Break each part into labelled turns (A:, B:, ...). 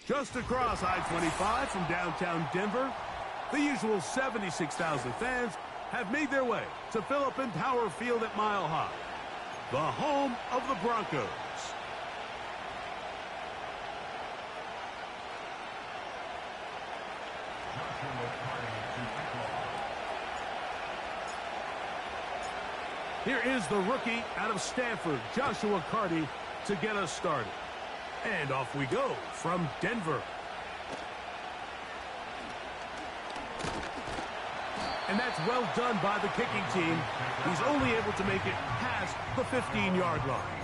A: Just across I-25 from downtown Denver, the usual 76,000 fans have made their way to Philip and Power Field at Mile High, the home of the Broncos. Here is the rookie out of Stanford, Joshua Carty, to get us started. And off we go from Denver. And that's well done by the kicking team. He's only able to make it past the 15-yard line.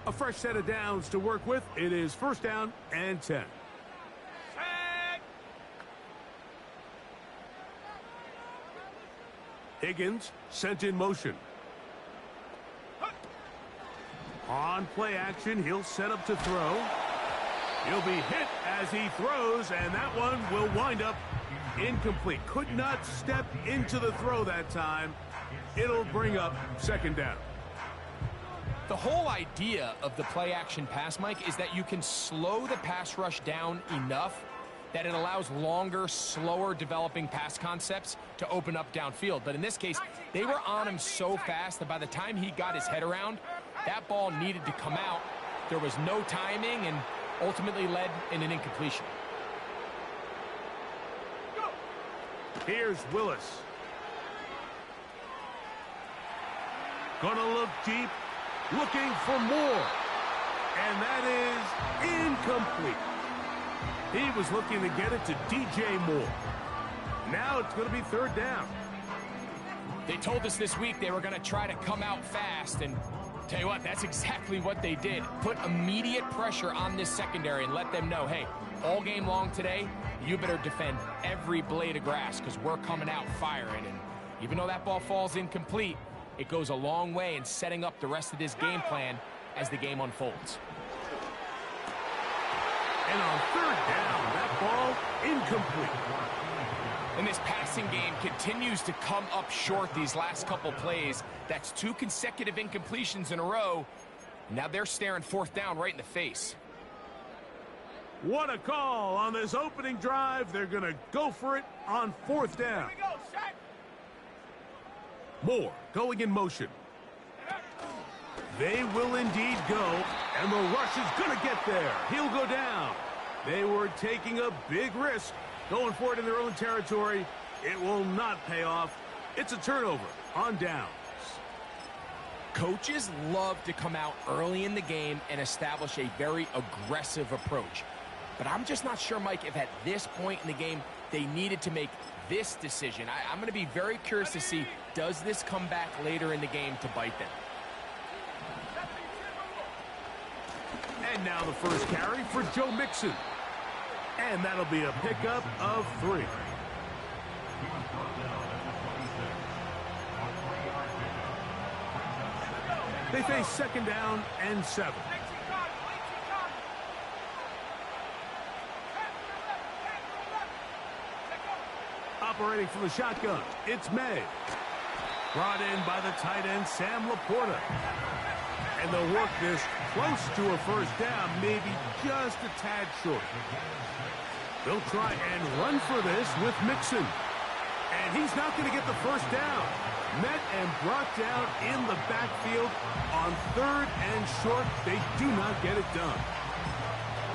A: A fresh set of downs to work with. It is first down and 10. Higgins sent in motion. On play action, he'll set up to throw. He'll be hit as he throws, and that one will wind up incomplete. Could not step into the throw that time. It'll bring up second down.
B: The whole idea of the play action pass, Mike, is that you can slow the pass rush down enough that it allows longer, slower developing pass concepts to open up downfield. But in this case, they were on him so fast that by the time he got his head around, that ball needed to come out. There was no timing and ultimately led in an incompletion.
A: Here's Willis. Gonna look deep, looking for more. And that is incomplete. He was looking to get it to DJ Moore. Now it's going to be third down.
B: They told us this week they were going to try to come out fast, and tell you what, that's exactly what they did. Put immediate pressure on this secondary and let them know, hey, all game long today, you better defend every blade of grass because we're coming out firing. And even though that ball falls incomplete, it goes a long way in setting up the rest of this game plan as the game unfolds.
A: And on third down, that ball incomplete.
B: And this passing game continues to come up short these last couple plays. That's 2 consecutive incompletions in a row. Now they're staring fourth down right in the face.
A: What a call on this opening drive. They're going to go for it on fourth down.
C: Here we go, set.
A: Moore going in motion. They will indeed go, and the rush is going to get there. He'll go down. They were taking a big risk, going for it in their own territory. It will not pay off. It's a turnover on downs.
B: Coaches love to come out early in the game and establish a very aggressive approach. But I'm just not sure, Mike, if at this point in the game they needed to make this decision. I'm going to be very curious to see, does this come back later in the game to bite them?
A: And now the first carry for Joe Mixon. And that'll be a pickup of 3. They face second down and 7. Operating from the shotgun, it's May. Brought in by the tight end, Sam Laporta. And they'll work this close to a first down, maybe just a tad short. They'll try and run for this with Mixon. And he's not going to get the first down. Met and brought down in the backfield on third and short. They do not get it done.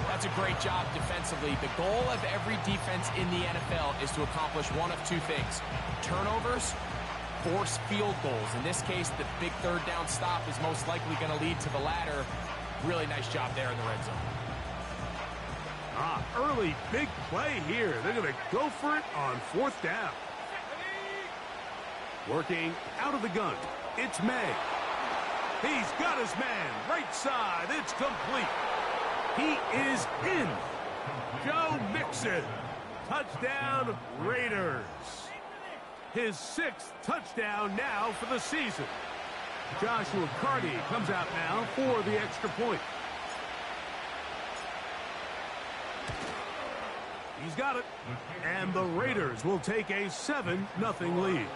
B: That's a great job defensively. The goal of every defense in the NFL is to accomplish one of 2 things. Turnovers, force field goals. In this case, the big third down stop is most likely going to lead to the latter. Really nice job there in the red zone.
A: Early big play here. They're going to go for it on fourth down. Working out of the gun, it's May. He's got his man, right side, it's complete. He is in. Joe Mixon, touchdown Raiders. His 6th touchdown now for the season. Joshua Carty comes out now for the extra point. He's got it. And the Raiders will take a 7-0 lead.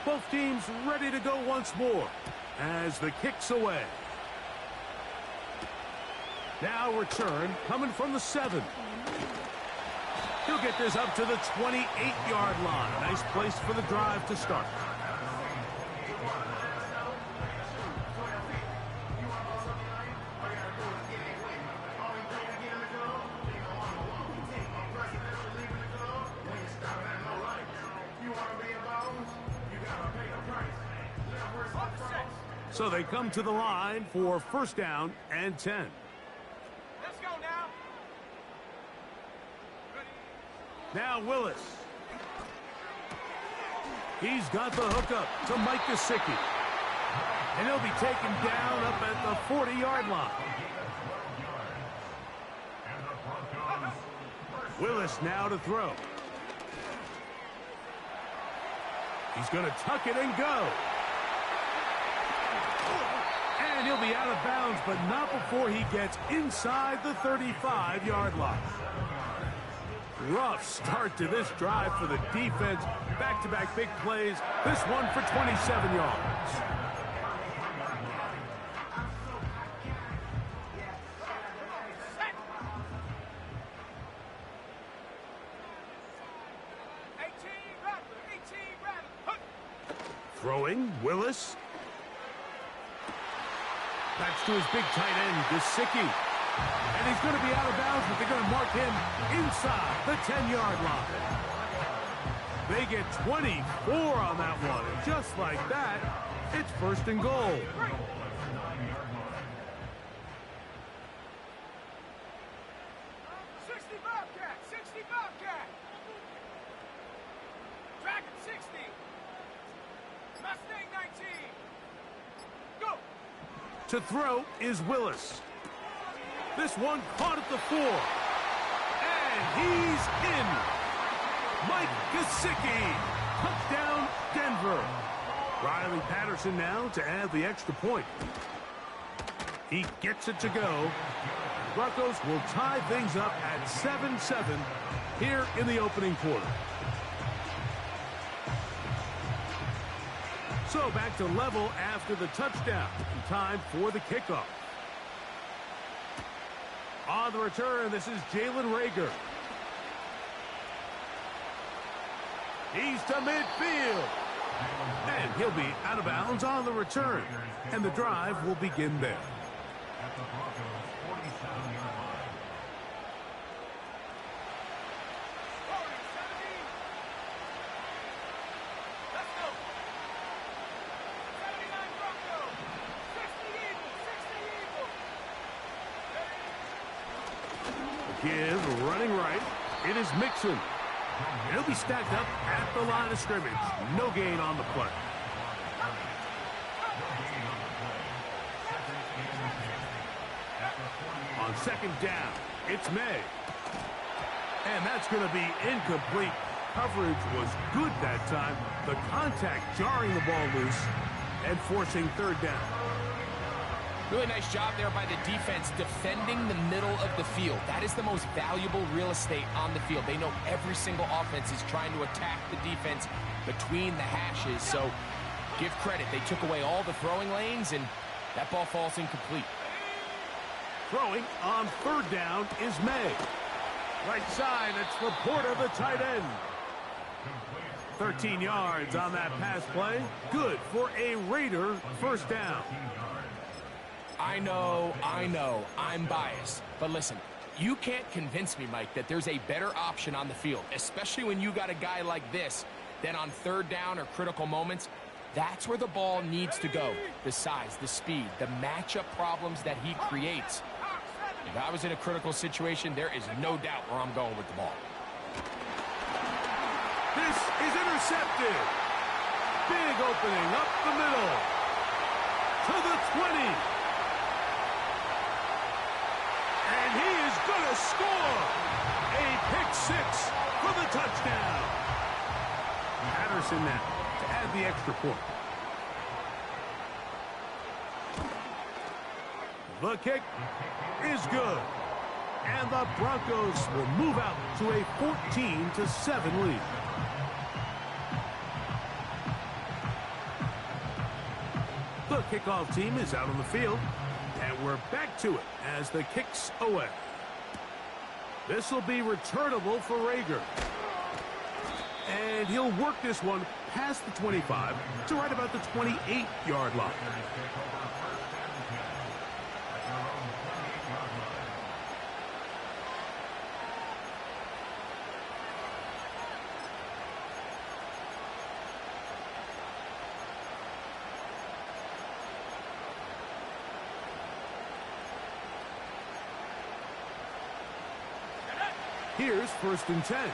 A: Both teams ready to go once more as the kick's away. Now return coming from the 7. He'll get this up to the 28-yard line. Nice place for the drive to start. So they come to the line for first down and 10.
B: Let's go now.
A: Now Willis. He's got the hookup to Mike Gesicki. And he'll be taken down up at the 40-yard line. Willis now to throw. He's going to tuck it and go. And he'll be out of bounds, but not before he gets inside the 35-yard line. Rough start to this drive for the defense. Back-to-back big plays. This one for 27 yards. Throwing, Willis. That's to his big tight end, Gesicki. And he's going to be out of bounds, but they're going to mark him inside the 10-yard line. They get 24 on that one. And just like that, it's first and goal. To throw is Willis. This one caught at the 4. And he's in. Mike Gesicki. Touchdown, Denver. Riley Patterson now to add the extra point. He gets it to go. Broncos will tie things up at 7-7 here in the opening quarter. So back to level after the touchdown. Time for the kickoff. On the return, this is Jalen Reagor. He's to midfield. And he'll be out of bounds on the return. And the drive will begin there. Give running right. It is Mixon. He'll be stacked up at the line of scrimmage. No gain on the play. On second down, it's May. And that's going to be incomplete. Coverage was good that time. The contact jarring the ball loose and forcing third down.
B: Really nice job there by the defense defending the middle of the field. That is the most valuable real estate on the field. They know every single offense is trying to attack the defense between the hashes. So give credit. They took away all the throwing lanes, and that ball falls incomplete.
A: Throwing on third down is May. Right side, it's Laporta, the tight end. 13 yards on that pass play. Good for a Raider first down.
B: I know, I'm biased. But listen, you can't convince me, Mike, that there's a better option on the field, especially when you got a guy like this, than on third down or critical moments. That's where the ball needs to go. The size, the speed, the matchup problems that he creates. If I was in a critical situation, there is no doubt where I'm going with the ball.
A: This is intercepted. Big opening up the middle. To the 20. score! A pick six for the touchdown. Patterson now to add the extra point. The kick is good. And the Broncos will move out to a 14-7 lead. The kickoff team is out on the field, and we're back to it as the kick's away. This will be returnable for Rager. And he'll work this one past the 25 to right about the 28-yard line. Here's 1st and 10.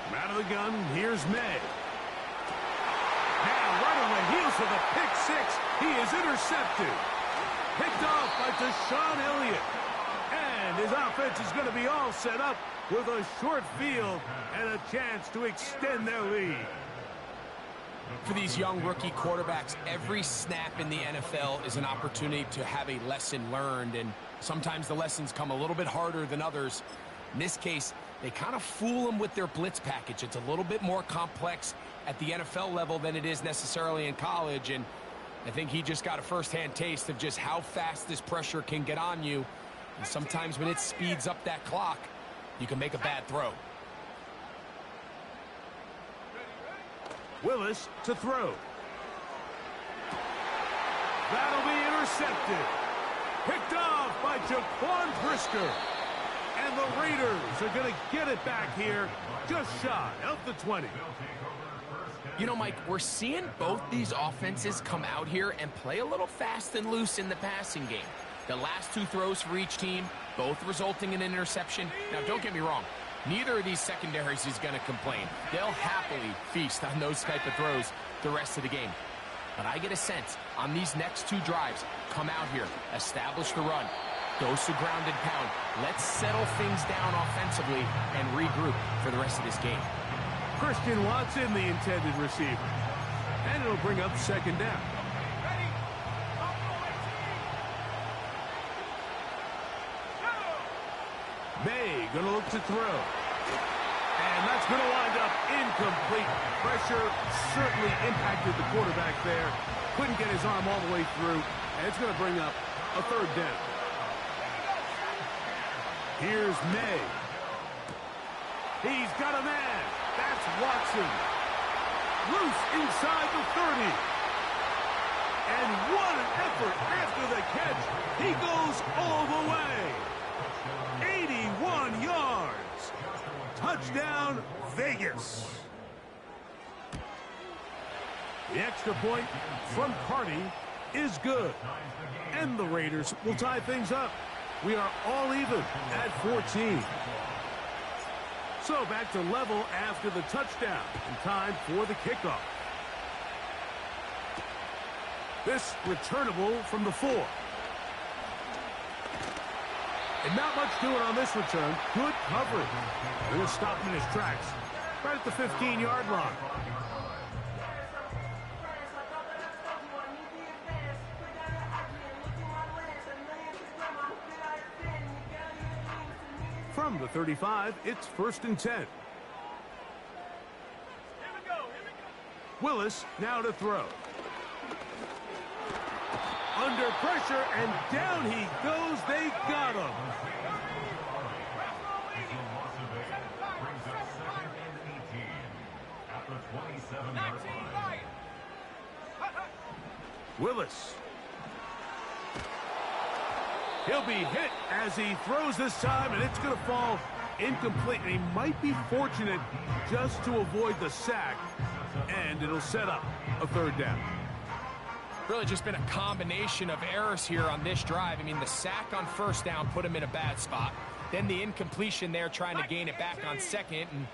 A: From out of the gun, here's May. Now, right on the heels of the pick six, he is intercepted. Picked off by Deshaun Elliott. And his offense is going to be all set up with a short field and a chance to extend their lead.
B: For these young rookie quarterbacks, every snap in the NFL is an opportunity to have a lesson learned, and sometimes the lessons come a little bit harder than others. In this case, they kind of fool them with their blitz package. It's a little bit more complex at the NFL level than it is necessarily in college, and I think he just got a first-hand taste of just how fast this pressure can get on you, and sometimes when it speeds up that clock, you can make a bad throw.
A: Willis to throw. That'll be intercepted. Picked off by Jaquan Brisker. And the Raiders are going to get it back here just shy of the 20.
B: You know, Mike, we're seeing both these offenses come out here and play a little fast and loose in the passing game. The last two throws for each team, both resulting in an interception. Now, don't get me wrong. Neither of these secondaries is going to complain. They'll happily feast on those type of throws the rest of the game. But I get a sense on these next two drives, come out here, establish the run, dose of ground and pound. Let's settle things down offensively and regroup for the rest of this game.
A: Christian Watson, the intended receiver. And it'll bring up 2nd down. May going to look to throw. And that's going to wind up incomplete. Pressure certainly impacted the quarterback there. Couldn't get his arm all the way through. And it's going to bring up a 3rd down. Here's May. He's got a man. That's Watson. Loose inside the 30. And what an effort after the catch. He goes all the way. 81 yards. Touchdown, Vegas. The extra point from Carty is good. And the Raiders will tie things up. We are all even at 14. So back to level after the touchdown. And time for the kickoff. This returnable from the 4. And not much doing on this return. Good coverage. They're going to stop him in his tracks. Right at the 15-yard line. From the 35, it's 1st and 10. Willis now to throw. Under pressure, and down he goes. They got him. Willis. He'll be hit as he throws this time, and it's going to fall incomplete. And he might be fortunate just to avoid the sack, and it'll set up a 3rd down.
B: Really just been a combination of errors here on this drive. I mean, the sack on 1st down put him in a bad spot. Then the incompletion there trying to gain it back on 2nd. And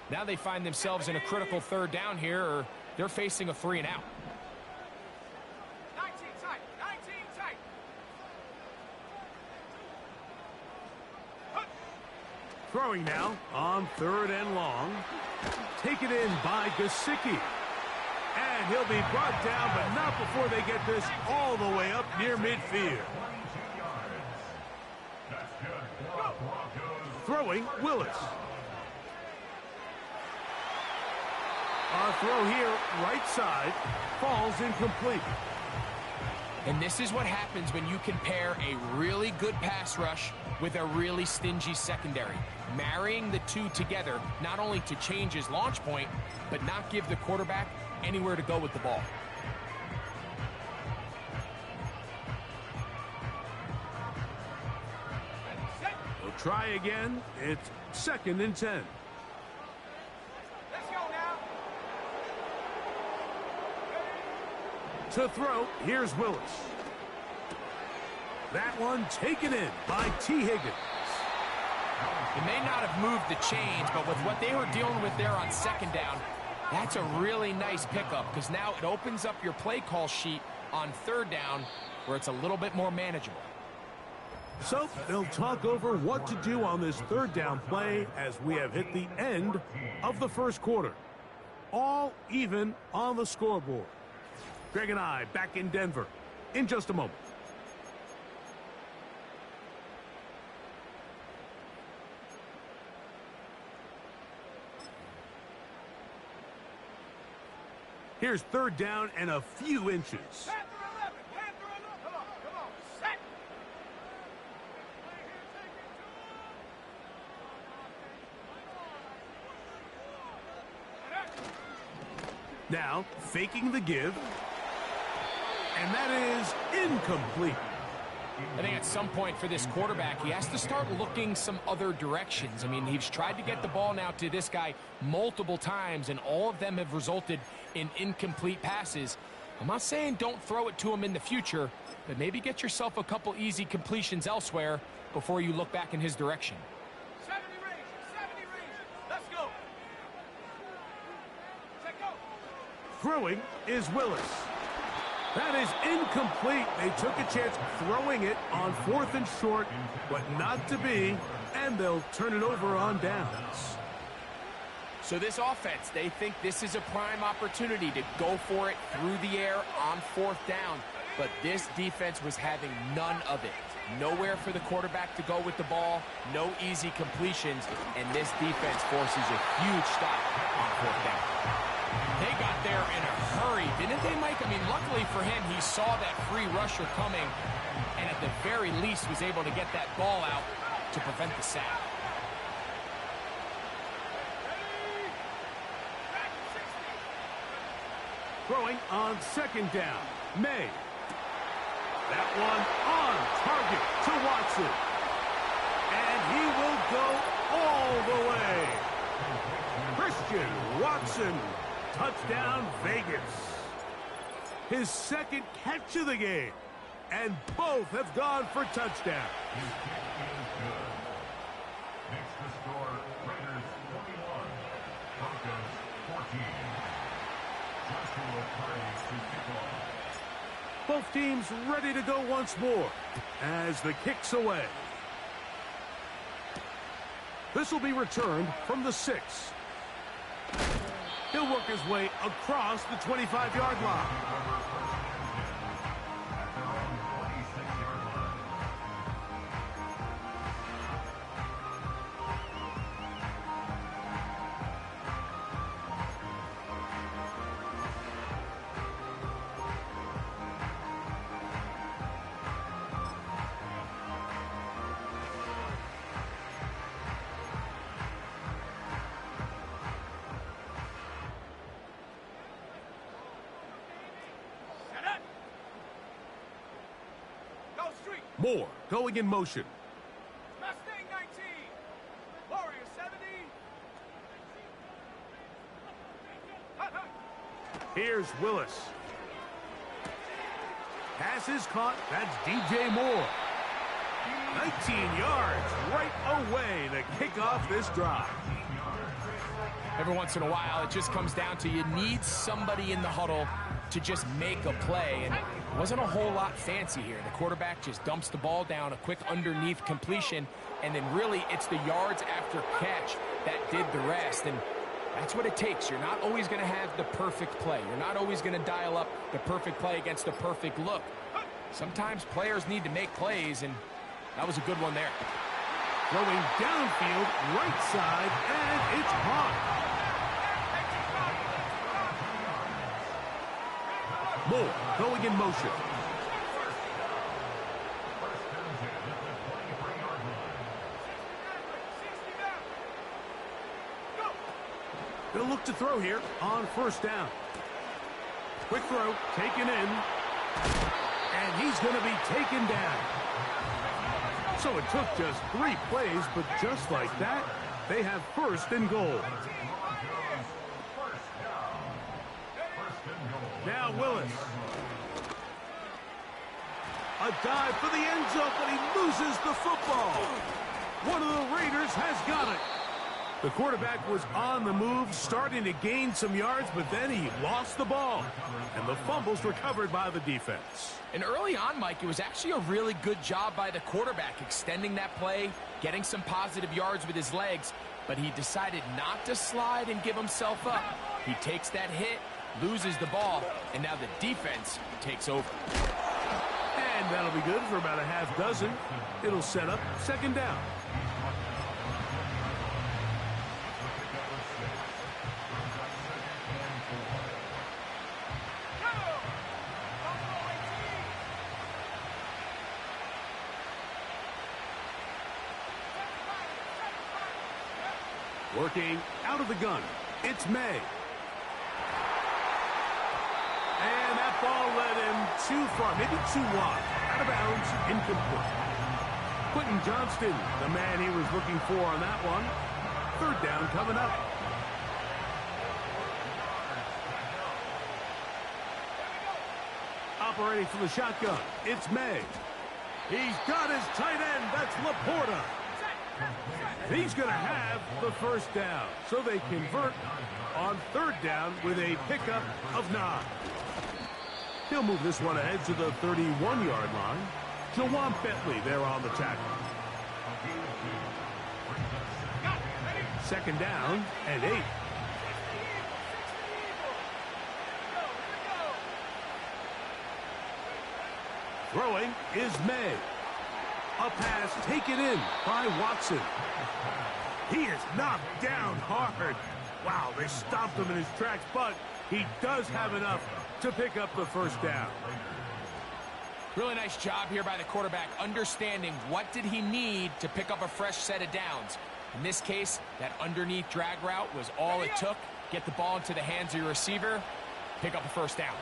B: now they find themselves in a critical 3rd down here, or they're facing a 3 and out.
A: Throwing now on 3rd and long. Taken in by Gesicki. And he'll be brought down, but not before they get this all the way up near midfield. Throwing, Willis. Our throw here, right side, falls incomplete.
B: And this is what happens when you compare a really good pass rush with a really stingy secondary. Marrying the two together, not only to change his launch point, but not give the quarterback anywhere to go with the ball.
A: We'll try again. It's 2nd and 10.
C: Let's go now.
A: To throw, here's Willis. That one taken in by T. Higgins.
B: He may not have moved the chains, but with what they were dealing with there on 2nd down, that's a really nice pickup because now it opens up your play call sheet on 3rd down where it's a little bit more manageable.
A: So they'll talk over what to do on this 3rd down play as we have hit the end of the 1st quarter. All even on the scoreboard. Greg and I back in Denver in just a moment. Here's 3rd down and a few inches.
C: Panther 11. Panther 11. Come on. Set.
A: Now, faking the give. And that is incomplete.
B: I think at some point for this quarterback, he has to start looking some other directions. I mean, he's tried to get the ball now to this guy multiple times, and all of them have resulted in incomplete passes. I'm not saying don't throw it to him in the future, but maybe get yourself a couple easy completions elsewhere before you look back in his direction.
C: 70 range. 70 range. Let's go. Check go.
A: Throwing is Willis. That is incomplete. They took a chance throwing it on 4th and short, but not to be, and they'll turn it over on downs.
B: So this offense, they think this is a prime opportunity to go for it through the air on 4th down, but this defense was having none of it. Nowhere for the quarterback to go with the ball, no easy completions, and this defense forces a huge stop on 4th down. They got there in a hurry, didn't they, Mike? I mean, luckily for him, he saw that free rusher coming, and at the very least was able to get that ball out to prevent the sack.
A: Throwing on 2nd down. May. That one on target to Watson. And he will go all the way. Christian Watson. Touchdown, Vegas. His 2nd catch of the game. And both have gone for touchdowns.
D: Next to score, Raiders 21, Broncos 14. Joshua Praise to kick off.
A: Both teams ready to go once more as the kick's away. This will be returned from the 6. He'll work his way across the 25-yard line.
D: At their own 26-yard line.
C: Set up. Go street.
A: Moore going in motion.
C: Mustang 19. Warrior 70. Hut, hut.
A: Here's Willis. Pass is caught. That's DJ Moore. 19 yards right away to kick off this drive.
B: Every once in a while, it just comes down to you need somebody in the huddle to just make a play, and it wasn't a whole lot fancy here. The quarterback just dumps the ball down, a quick underneath completion, and then really it's the yards after catch that did the rest, and that's what it takes. You're not always going to have the perfect play. You're not always going to dial up the perfect play against the perfect look. Sometimes players need to make plays, and that was a good one there.
A: Throwing downfield, right side, and it's caught. Moore going in motion. They'll look to throw here on first down. Quick throw, taken in. And he's going to be taken down. So it took just 3 plays, but just like that, they have first and goal. Now Willis. A dive for the end zone, but he loses the football. One of the Raiders has got it. The quarterback was on the move, starting to gain some yards, but then he lost the ball. And the fumble's recovered by the defense.
B: And early on, Mike, it was actually a really good job by the quarterback, extending that play, getting some positive yards with his legs, but he decided not to slide and give himself up. He takes that hit, loses the ball, and now the defense takes over.
A: And that'll be good for about a half dozen. It'll set up second down. Working out of the gun. It's May. And that ball led him too far, maybe too wide. Out of bounds, incomplete. Quentin Johnston, the man he was looking for on that one. Third down coming up. Operating from the shotgun, it's May. He's got his tight end, that's Laporta. He's going to have the first down, so they convert on third down with a pickup of 9. He'll move this one ahead to the 31-yard line. Jawan Bentley there on the tackle. Second down and 8. Throwing is May. A pass taken in by Watson. He is knocked down hard. Wow, they stopped him in his tracks, but he does have enough to pick up the first down.
B: Really nice job here by the quarterback, understanding what did he need to pick up a fresh set of downs. In this case, that underneath drag route was all it took. Get the ball into the hands of your receiver, pick up a first down.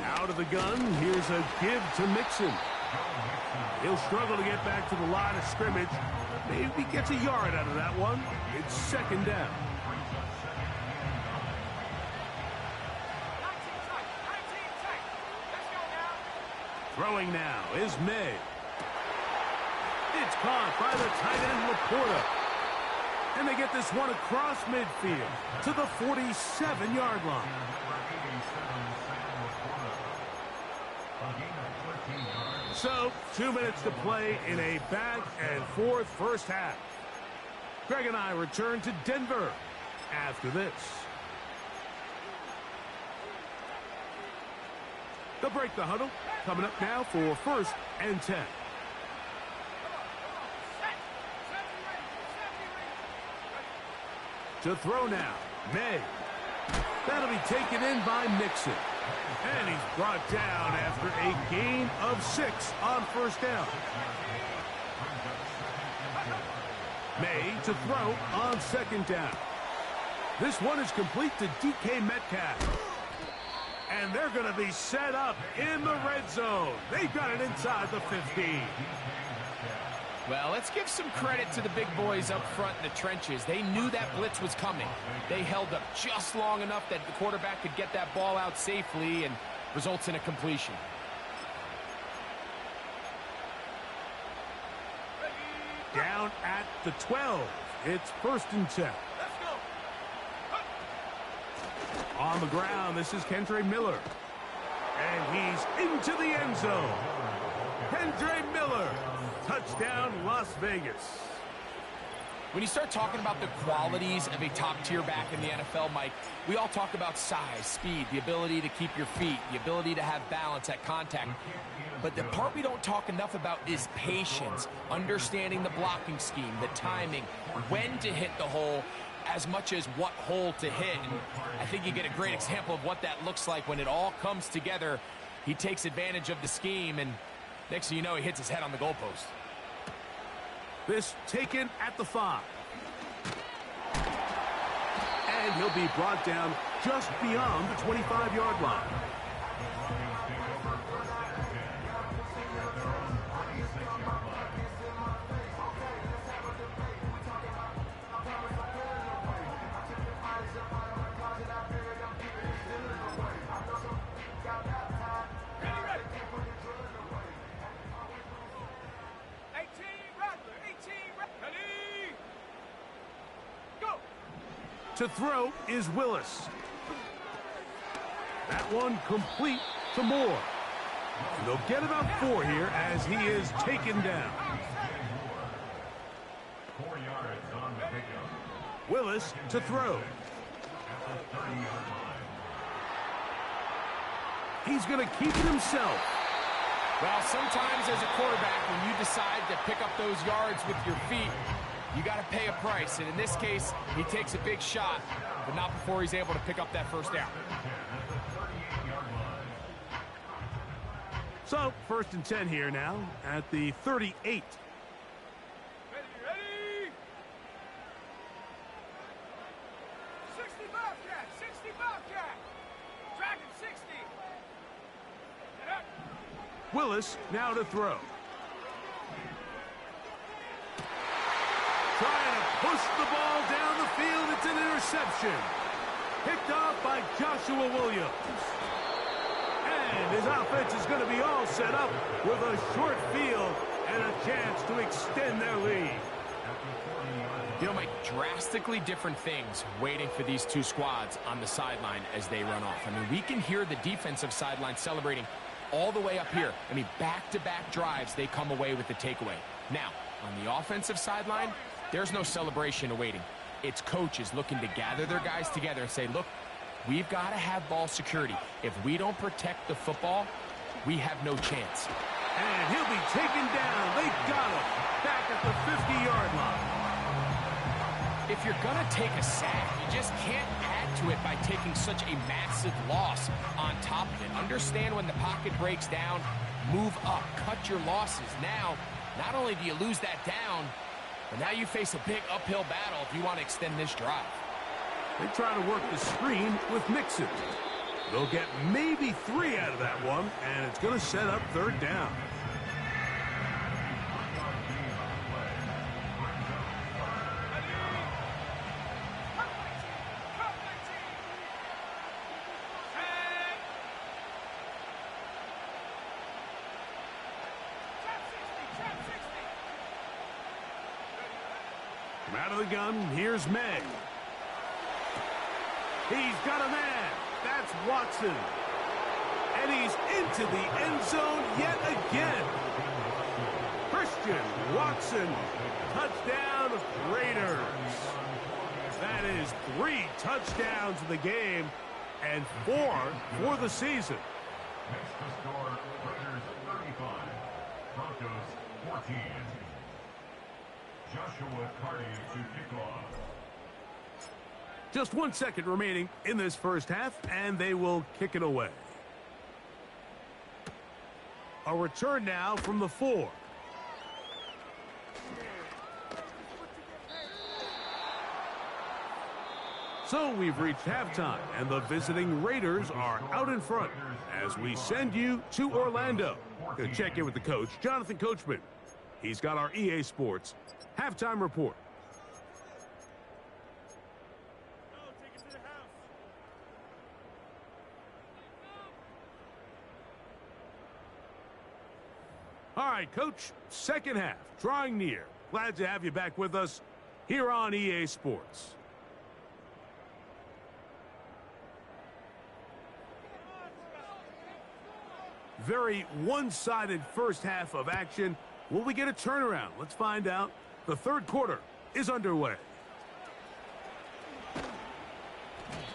A: Out of the gun, here's a give to Mixon. He'll struggle to get back to the line of scrimmage. Maybe gets a yard out of that one. It's second down. Throwing now is May. It's caught by the tight end Laporta. And they get this one across midfield to the 47-yard line. So, 2 minutes to play in a back-and-forth first half. Greg and I return to Denver after this. They'll break the huddle. Coming up now for first and 10. To throw now, May. That'll be taken in by Mixon. And he's brought down after a gain of 6 on first down. May to throw on second down. This one is complete to DK Metcalf. And they're going to be set up in the red zone. They've got it inside the 15.
B: Well, let's give some credit to the big boys up front in the trenches. They knew that blitz was coming. They held up just long enough that the quarterback could get that ball out safely and results in a completion.
A: Down at the 12. It's 1st and 10.
C: Let's go.
A: On the ground, this is Kendre Miller. And he's into the end zone. Kendre Miller. Touchdown, Las Vegas.
B: When you start talking about the qualities of a top-tier back in the NFL, Mike, we all talk about size, speed, the ability to keep your feet, the ability to have balance at contact. But the part we don't talk enough about is patience, understanding the blocking scheme, the timing, when to hit the hole, as much as what hole to hit. And I think you get a great example of what that looks like when it all comes together. He takes advantage of the scheme, and next thing you know, he hits his head on the goalpost.
A: This taken at the 5. And he'll be brought down just beyond the 25-yard line. To throw is Willis. That one complete to Moore. And they'll get about 4 here as he is taken down.
D: 4 yards on the pickup.
A: Willis to throw.
D: At the 30-yard line.
A: He's going to keep it himself.
B: Well, sometimes as a quarterback, when you decide to pick up those yards with your feet, you got to pay a price, and in this case, he takes a big shot, but not before he's able to pick up that 1st down.
A: So, 1st and 10 here now at the 38.
C: Ready. 60 Bobcat, 60 Bobcat. Dragon 60. Get up.
A: Willis now to throw. Trying to push the ball down the field. It's an interception. Picked off by Joshua Williams. And his offense is going to be all set up with a short field and a chance to extend their lead.
B: You know, Mike, drastically different things waiting for these two squads on the sideline as they run off. I mean, we can hear the defensive sideline celebrating all the way up here. I mean, back-to-back drives, they come away with the takeaway. Now, on the offensive sideline, there's no celebration awaiting. It's coaches looking to gather their guys together and say, look, we've got to have ball security. If we don't protect the football, we have no chance.
A: And he'll be taken down. They got him back at the 50-yard line.
B: If you're going to take a sack, you just can't add to it by taking such a massive loss on top of it. Understand when the pocket breaks down, move up, cut your losses. Now, not only do you lose that down, but now you face a big uphill battle if you want to extend this drive.
A: They try to work the screen with Mixon. They'll get maybe 3 out of that one, and it's going to set up 3rd down. From out of the gun, here's May. He's got a man. That's Watson. And he's into the end zone yet again. Christian Watson. Touchdown, Raiders. That is 3 touchdowns in the game and 4 for the season.
D: Next to score, Raiders 35, Broncos 14. Joshua Carty to kick off.
A: Just 1 second remaining in this first half, and they will kick it away. A return now from the 4. So we've reached halftime, and the visiting Raiders are out in front as we send you to Orlando. Going to check in with the coach, Jonathan Coachman. He's got our EA Sports halftime report. All right, Coach, second half, drawing near. Glad to have you back with us. here on EA Sports. Very one-sided first half of action. Will we get a turnaround? Let's find out. The third quarter is underway.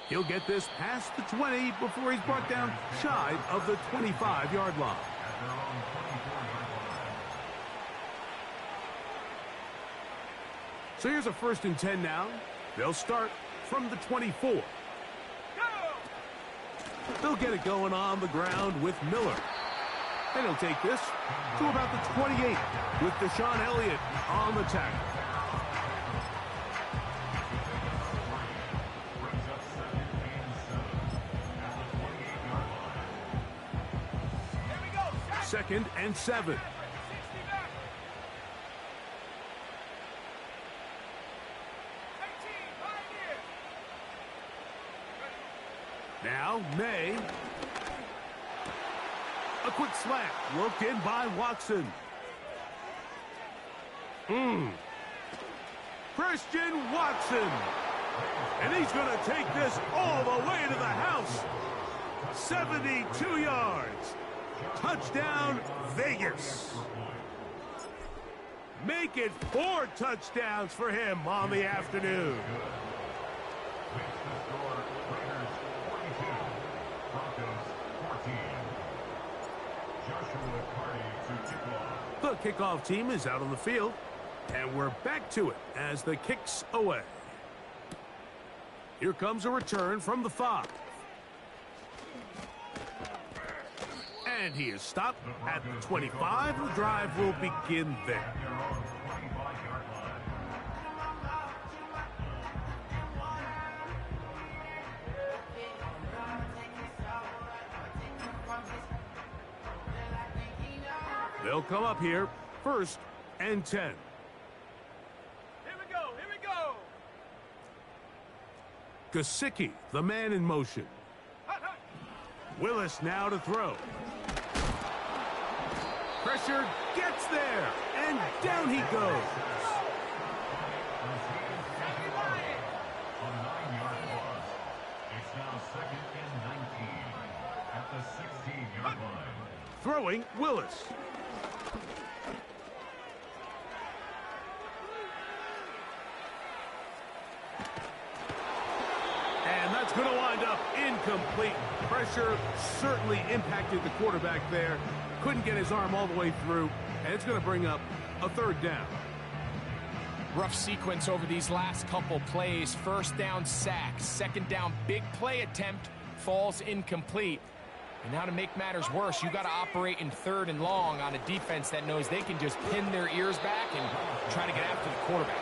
A: He'll get this past the 20 before he's brought down shy of the 25-yard line. So here's a 1st and 10 now. They'll start from the 24. They'll get it going on the ground with Miller. And he'll take this to about the 28 with Deshaun Elliott on the tackle. Second and 7. Now, May. A quick slant. Worked in by Watson. Christian Watson. And he's going to take this all the way to the house. 72 yards. Touchdown, Vegas. Make it 4 touchdowns for him on the afternoon. The kickoff team is out on the field, and we're back to it as the kick's away. Here comes a return from the 5. And he is stopped at the 25. The drive will begin there. They'll come up here, 1st and 10.
C: Here we go, here we go.
A: Gesicki, the man in motion. Willis now to throw. Pressure gets there, and down he goes.
D: On 9-yard loss. It's now 2nd and 19 at the 16-yard line.
A: Throwing Willis. And that's going to wind up incomplete. Pressure certainly impacted the quarterback there. Couldn't get his arm all the way through, and it's going to bring up a 3rd down.
B: Rough sequence over these last couple plays. 1st down, sack. 2nd down, big play attempt, falls incomplete. And now to make matters worse, you got to operate in 3rd and long on a defense that knows they can just pin their ears back and try to get after the quarterback.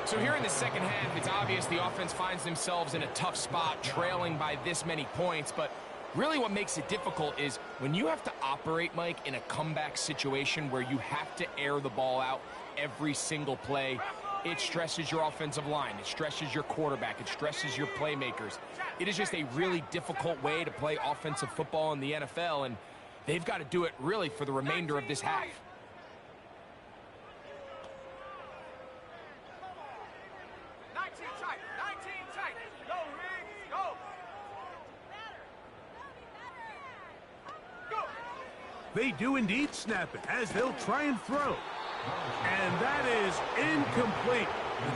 B: So here in the second half, it's obvious the offense finds themselves in a tough spot, trailing by this many points. But really what makes it difficult is when you have to operate, Mike, in a comeback situation where you have to air the ball out every single play, it stresses your offensive line. It stresses your quarterback. It stresses your playmakers. It is just a really difficult way to play offensive football in the NFL, and they've got to do it really for the remainder of this half.
A: They do indeed snap it as they'll try and throw. And that is incomplete.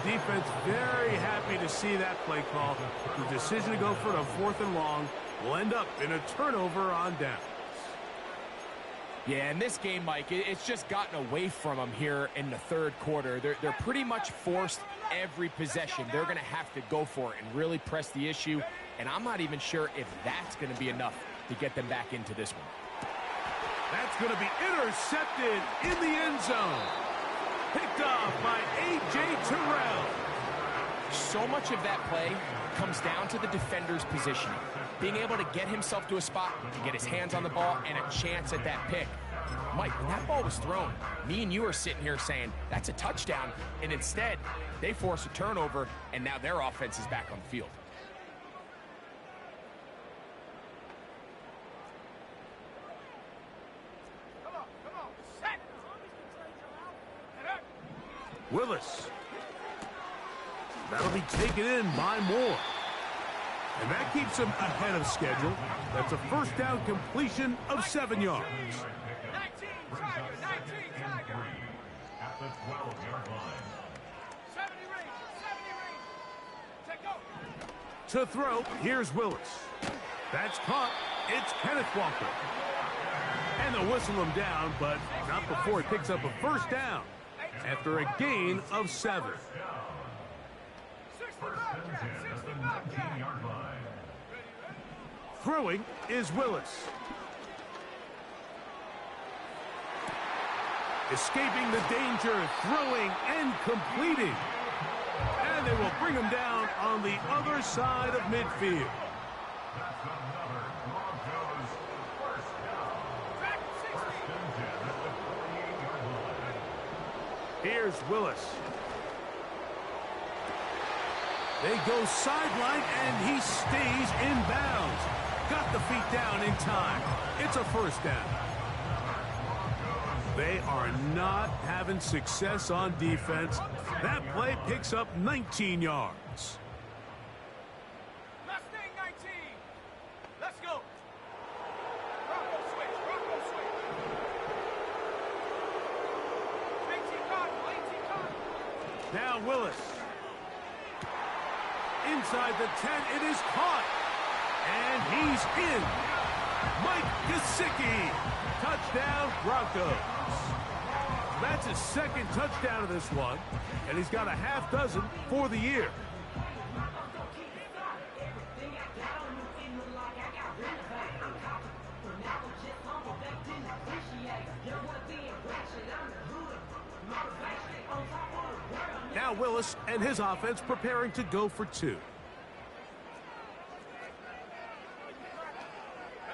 A: The defense very happy to see that play call. The decision to go for the 4th and long will end up in a turnover on downs.
B: Yeah, in this game, Mike, it's just gotten away from them here in the 3rd quarter. They're pretty much forced every possession. They're going to have to go for it and really press the issue. And I'm not even sure if that's going to be enough to get them back into this one.
A: That's going to be intercepted in the end zone. Picked off by A.J. Terrell.
B: So much of that play comes down to the defender's positioning. Being able to get himself to a spot, to get his hands on the ball, and a chance at that pick. Mike, when that ball was thrown, me and you are sitting here saying, that's a touchdown, and instead, they force a turnover, and now their offense is back on the field.
A: Willis That'll be taken in by Moore. And that keeps him ahead of schedule. That's a first down completion of 7 yards.
C: 19, Tiger, 19, Tiger.
D: At the 12-yard line.
C: 70 range. Take go.
A: To throw, here's Willis. That's caught. It's Kenneth Walker. And they'll whistle him down, but not before he picks up a first down after a gain of 7.
C: 65
D: First and 10 at the 19-yard line.
A: Throwing is Willis. Escaping the danger, throwing and completing. And they will bring him down on the other side of midfield.
D: That's another Broncos first down.
C: Track
D: First
C: 60.
D: and 10 at the 48-yard line.
A: Here's Willis. They go sideline, and he stays in bounds. Got the feet down in time. It's a first down. They are not having success on defense. That play picks up 19 yards.
C: Mustang 19. Let's go. Bronco switch. 18 Cardinal.
A: Now Willis. Inside the 10, it is caught. And he's in. Mike Gesicki. Touchdown, Broncos. That's his second touchdown of this one, and he's got a half dozen for the year. Now Willis and his offense preparing to go for 2.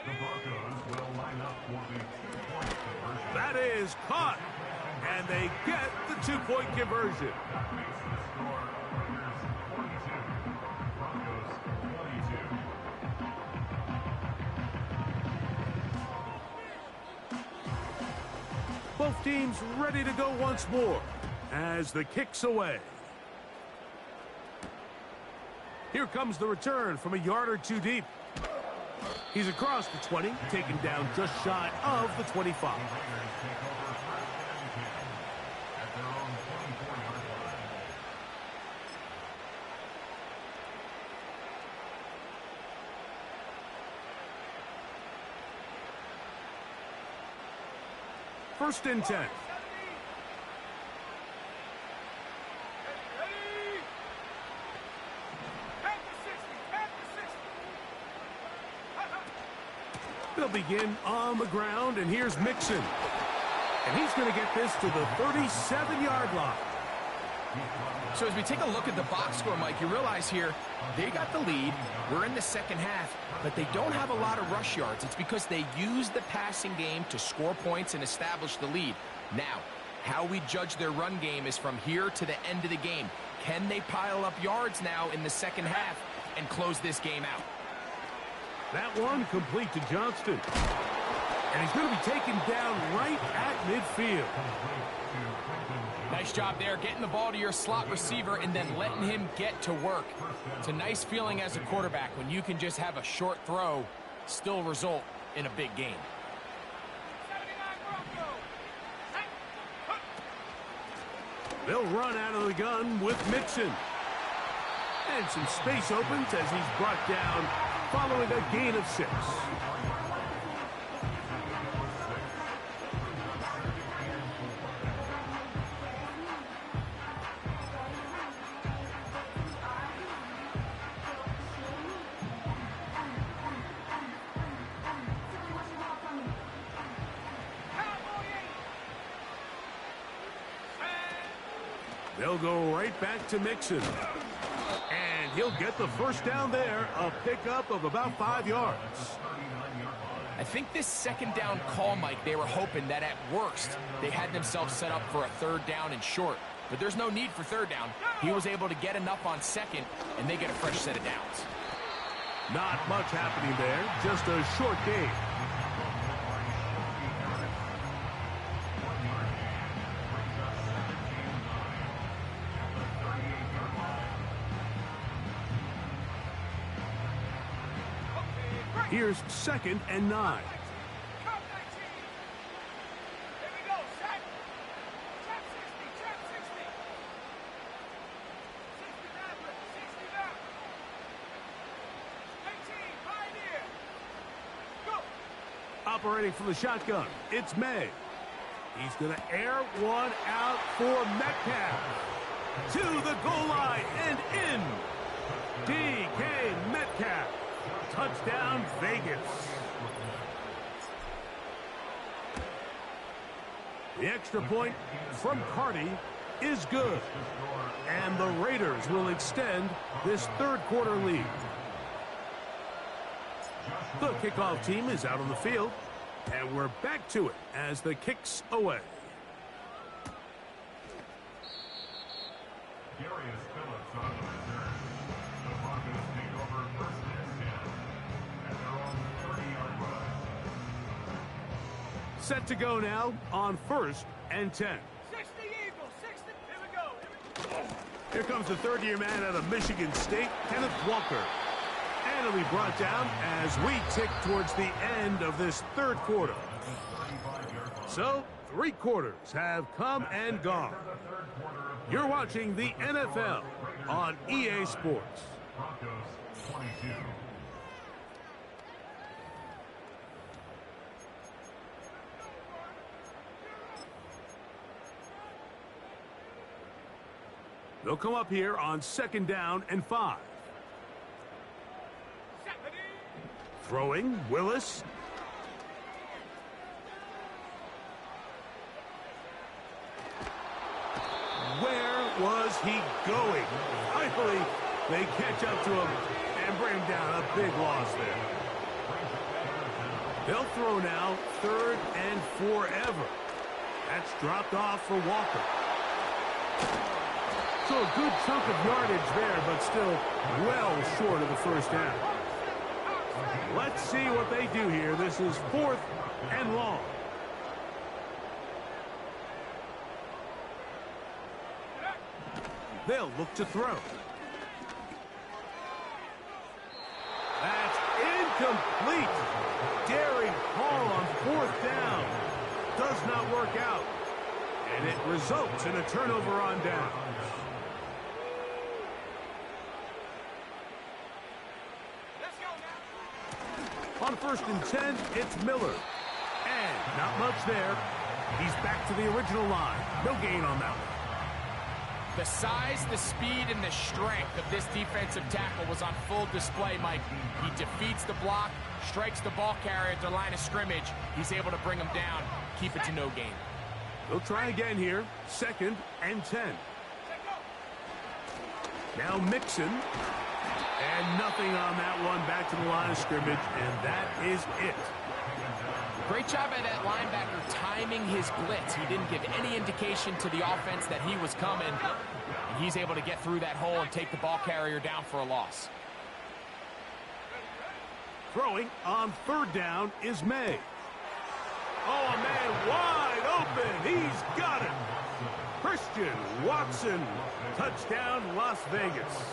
D: The Broncos will line up for the 2-point conversion.
A: That is caught, and they get the 2-point conversion.
D: That makes the score Raiders 42, Broncos 22.
A: Both teams ready to go once more as the kick's away. Here comes the return from a yard or 2 deep. He's across the 20, taken down just shy of the 25.
D: Raiders take over first and 10 at their own 24-yard line.
A: First and 10.
C: Ready. Head to 60.
A: They'll begin on the ground, and here's Mixon. And he's going to get this to the 37-yard line.
B: So as we take a look at the box score, Mike, you realize here they got the lead. We're in the second half, but they don't have a lot of rush yards. It's because they use the passing game to score points and establish the lead. Now, how we judge their run game is from here to the end of the game. Can they pile up yards now in the second half and close this game out?
A: That one complete to Johnston. And he's going to be taken down right at midfield.
B: Nice job there, getting the ball to your slot receiver and then letting him get to work. It's a nice feeling as a quarterback when you can just have a short throw, still result in a big game.
C: 79 Bronco.
A: They'll run out of the gun with Mixon. And some space opens as he's brought down following a gain of 6. They'll go right back to Mixon. And he'll get the first down there, a pickup of about 5 yards.
B: I think this second down call, Mike, they were hoping that at worst they had themselves set up for a third down and short. But there's no need for third down. He was able to get enough on second, and they get a fresh set of downs.
A: Not much happening there, just a short game. Here's 2nd and 9.
C: Come 19. Here we go. Set. Trap 60. Trap 60. 60 back. 60 back. 18. Pioneer. Go.
A: Operating from the shotgun, it's May. He's going to air one out for Metcalf. To the goal line and in. DK Metcalf. Touchdown, Vegas. The extra point from Carty is good. And the Raiders will extend this third-quarter lead. The kickoff team is out on the field. And we're back to it as the kick's away.
D: Darius Phillips on the return. The Broncos take over 1st and 10 at their own 30-yard line.
A: Set to go now on 1st and 10.
C: 60 Eagles. 60. Here we go.
A: Here comes the third-year man out of Michigan State, Kenneth Walker. And it'll be brought down as we tick towards the end of this third quarter. So, 3 quarters have come and gone. You're watching the NFL on EA Sports.
D: Broncos 22.
A: They'll come up here on 2nd down and 5. Throwing, Willis. Where was he going? Finally, they catch up to him and bring him down. A big loss there. They'll throw now 3rd and forever. That's dropped off for Walker. So a good chunk of yardage there, but still well short of the first down. Let's see what they do here. This is 4th and long. They'll look to throw. That's incomplete. Daring Hall on 4th down. Does not work out. And it results in a turnover on down. On 1st and 10, it's Miller. And not much there. He's back to the original line. No gain on that one.
B: The size, the speed, and the strength of this defensive tackle was on full display, Mike. He defeats the block, strikes the ball carrier at the line of scrimmage. He's able to bring him down, keep it to no gain.
A: They'll try again here. 2nd and 10. Now Mixon. And nothing on that one. Back to the line of scrimmage, and that is it.
B: Great job by that linebacker timing his blitz. He didn't give any indication to the offense that he was coming. And he's able to get through that hole and take the ball carrier down for a loss.
A: Throwing on 3rd down is May. Oh, a man wide open. He's got it. Christian Watson. Touchdown, Las Vegas.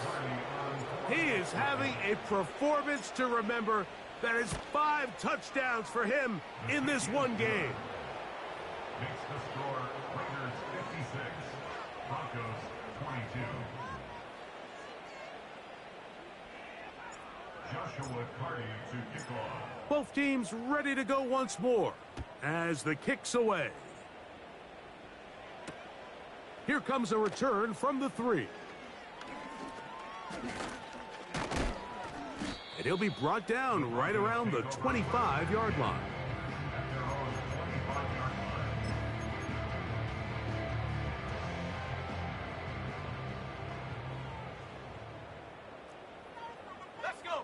A: He is having a performance to remember. That is 5 touchdowns for him in this one game.
D: Makes the score Raiders 56, Broncos 22. Joshua Carty to kick off.
A: Both teams ready to go once more as the kick's away. Here comes a return from the 3. And he'll be brought down right around the 25-yard line.
C: Let's go.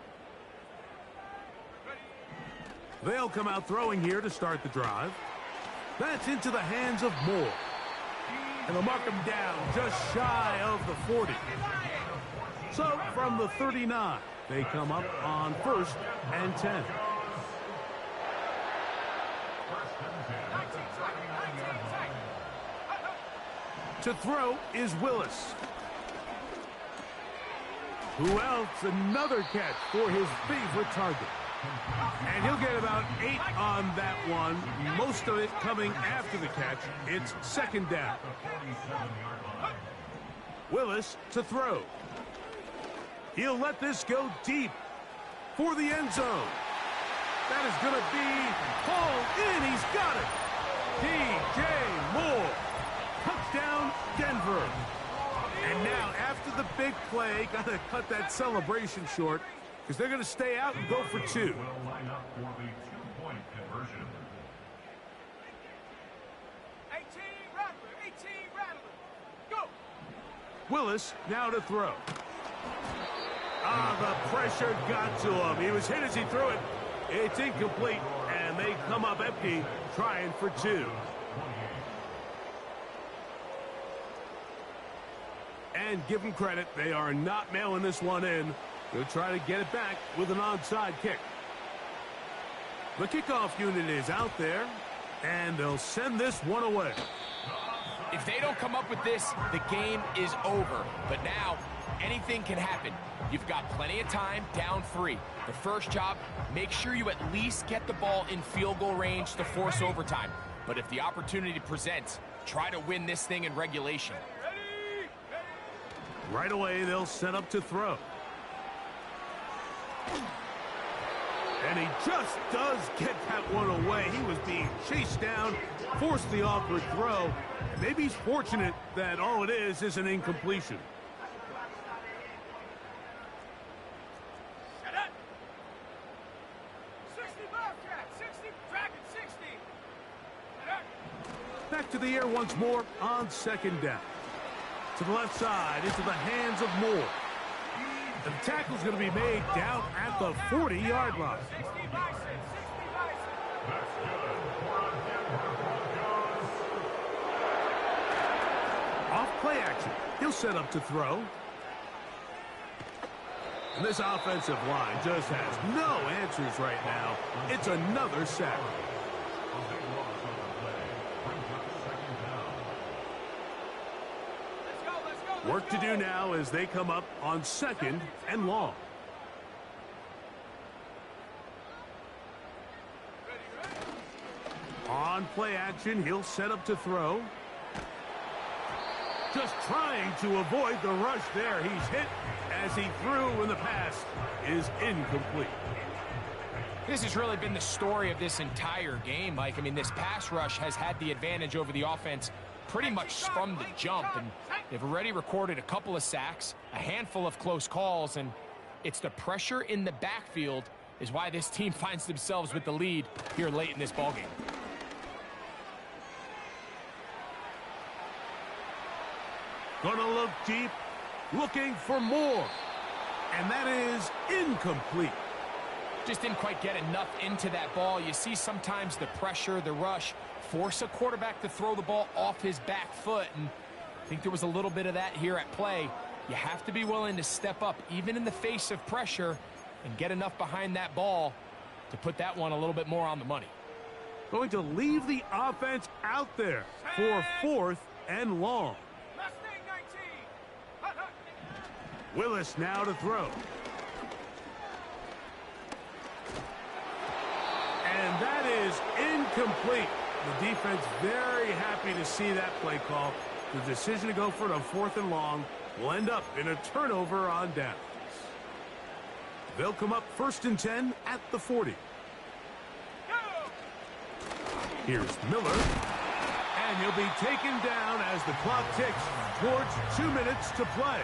A: They'll come out throwing here to start the drive. That's into the hands of Moore. And they'll mark him down just shy of the 40. So from the 39, they come up on 1st and 10. To throw is Willis. Who else? Another catch for his favorite target. And he'll get about 8 on that one, most of it coming after the catch. It's second down. Willis to throw. He'll let this go deep for the end zone. That is going to be hauled in. He's got it. DJ Moore. Touchdown, Denver. And now, after the big play, got to cut that celebration short because they're going to stay out and go for 2.
D: Will line up for the 2-point conversion.
C: 18 Rattler, 18 Rattler. Go.
A: Willis now to throw. The pressure got to him. He was hit as he threw it. It's incomplete, and they come up empty, trying for 2. And give them credit, they are not mailing this one in. They'll try to get it back with an onside kick. The kickoff unit is out there, and they'll send this one away.
B: If they don't come up with this, the game is over. But now, anything can happen. You've got plenty of time, down 3. The first job, make sure you at least get the ball in field goal range to force overtime. But if the opportunity presents, try to win this thing in regulation.
A: Right away, they'll set up to throw. And he just does get that one away. He was being chased down, forced the awkward throw. And maybe he's fortunate that all it is an incompletion.
C: Shut up. 60 Bobcat, 60 Dragon, 60. Shut up.
A: Back to the air once more on second down. To the left side, into the hands of Moore. And the tackle's going to be made down at the 40-yard line.
C: 60 Bison, 60 Bison.
D: That's good for a Denver Broncos.
A: Off play action. He'll set up to throw. And this offensive line just has no answers right now. It's another sack.
D: A big loss on the play. Brings up second down.
C: Let's go.
A: Work to do now as they come up on second and long. On play action, he'll set up to throw. Just trying to avoid the rush there. He's hit as he threw when the pass is incomplete.
B: This has really been the story of this entire game, Mike. I mean, this pass rush has had the advantage over the offense pretty much from the jump, and they've already recorded a couple of sacks, a handful of close calls, and it's the pressure in the backfield is why this team finds themselves with the lead here late in this ballgame.
A: Gonna look deep, looking for more, and that is incomplete.
B: Just didn't quite get enough into that ball. You see sometimes the pressure, the rush, force a quarterback to throw the ball off his back foot, and I think there was a little bit of that here at play. You have to be willing to step up, even in the face of pressure, and get enough behind that ball to put that one a little bit more on the money.
A: Going to leave the offense out there for 4th and long.
C: Mustang 19. Hut, hut.
A: Willis now to throw. And that is incomplete. The defense very happy to see that play call. The decision to go for it on 4th and long will end up in a turnover on downs. They'll come up 1st and 10 at the 40. Here's Miller. And he'll be taken down as the clock ticks towards 2 minutes to play.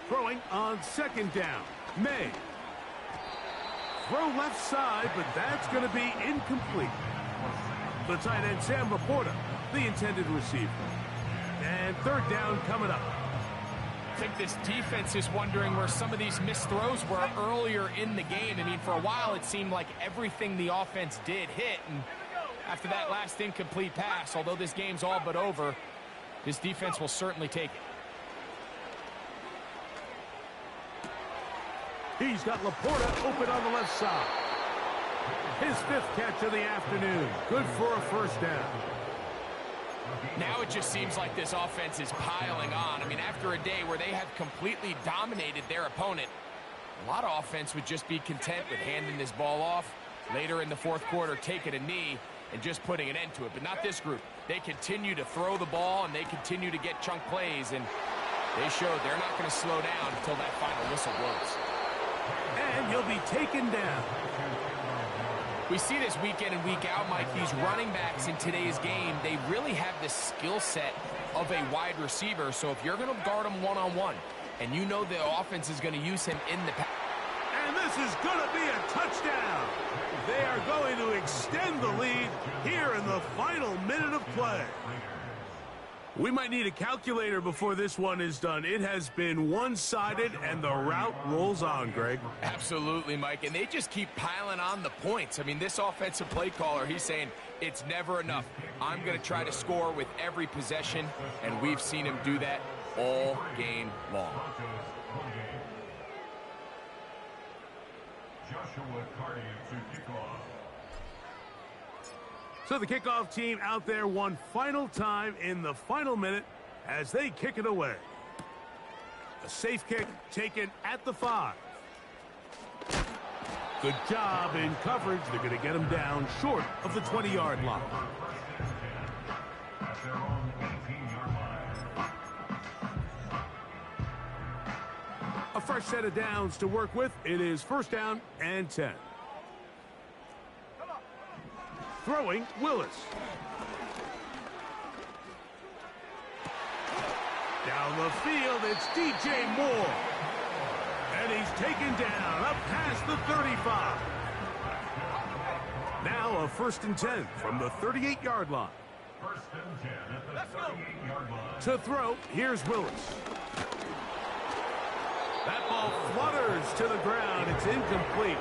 A: Throwing on 2nd down. May. Throw left side, but that's going to be incomplete. The tight end, Sam Laporta, the intended receiver. And 3rd down coming up.
B: I think this defense is wondering where some of these missed throws were earlier in the game. I mean, for a while it seemed like everything the offense did hit, and after that last incomplete pass, although this game's all but over, this defense will certainly take it.
A: He's got Laporta open on the left side. His 5th catch of the afternoon. Good for a first down.
B: Now it just seems like this offense is piling on. I mean, after a day where they have completely dominated their opponent, a lot of offense would just be content with handing this ball off. Later in the fourth quarter, taking a knee and just putting an end to it. But not this group. They continue to throw the ball, and they continue to get chunk plays, and they showed they're not going to slow down until that final whistle blows.
A: And he'll be taken down.
B: We see this week in and week out, Mike, these running backs in today's game, they really have the skill set of a wide receiver. So if you're going to guard him one-on-one, and you know the offense is going to use him in the pass.
A: And this is going to be a touchdown. They are going to extend the lead here in the final minute of play. We might need a calculator before this one is done. It has been one-sided, and the route rolls on, Greg.
B: Absolutely, Mike, and they just keep piling on the points. I mean, this offensive play caller, he's saying it's never enough. I'm going to try to score with every possession, and we've seen him do that all game long.
D: Joshua Carty to kick off.
A: So the kickoff team out there one final time in the final minute as they kick it away. A safe kick taken at the 5. Good job in coverage. They're going to get him down short of the 20-yard line.
D: At their own 18-yard line.
A: A fresh set of downs to work with. It is first down and 10. Throwing, Willis. Down the field, it's DJ Moore. And he's taken down up past the 35. Now a first and 10 from the 38-yard line.
D: First and 10 at the 38-yard line.
A: To throw, here's Willis. That ball flutters to the ground. It's incomplete.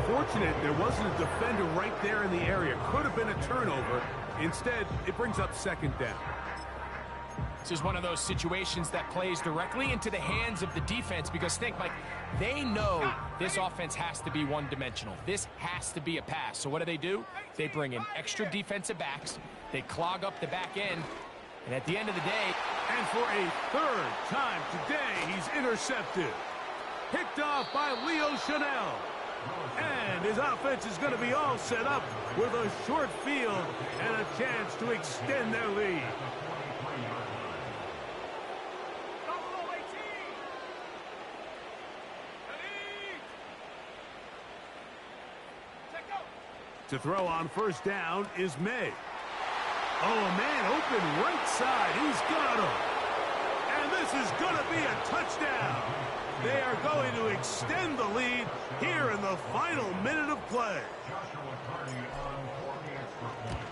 A: Fortunate there wasn't a defender right there in the area. Could have been a turnover. Instead, it brings up second down.
B: This is one of those situations that plays directly into the hands of the defense because think, Mike, they know this offense has to be one-dimensional. This has to be a pass. So what do? They bring in extra defensive backs. They clog up the back end. And at the end of the day...
A: And for a third time today, he's intercepted. Picked off by Leo Chanel. And his offense is going to be all set up with a short field and a chance to extend their lead. To throw on first down is May. Oh, a man open right side. He's got him. And this is going to be a touchdown. They are going to extend the lead here in the final minute of play.
D: Joshua Carty on for the extra point.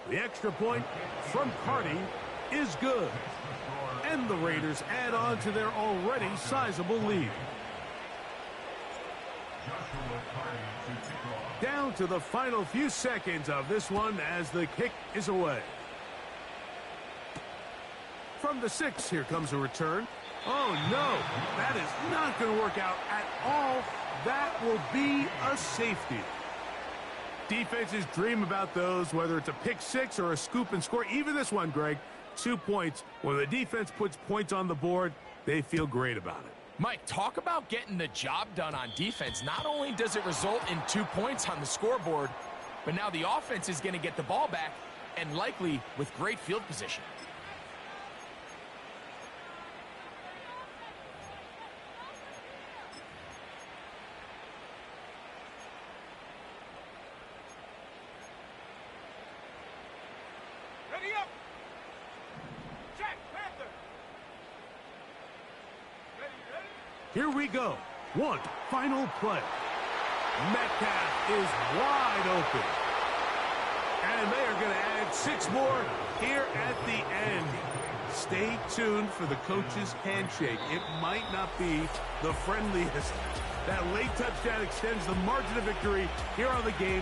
A: The extra point from Carty is good. And the Raiders add on to their already sizable lead.
D: Joshua Carty to kick off.
A: Down to the final few seconds of this one as the kick is away. From the 6, here comes a return. Oh, no, that is not going to work out at all. That will be a safety. Defenses dream about those, whether it's a pick 6 or a scoop and score. Even this one, Greg, 2 points. When the defense puts points on the board, they feel great about it.
B: Mike, talk about getting the job done on defense. Not only does it result in 2 points on the scoreboard, but now the offense is going to get the ball back and likely with great field position.
C: Ready up. Check, Panther. Ready.
A: Here we go. One final play. Metcalf is wide open. And they are going to add 6 more here at the end. Stay tuned for the coach's handshake. It might not be the friendliest. That late touchdown extends the margin of victory here on the game.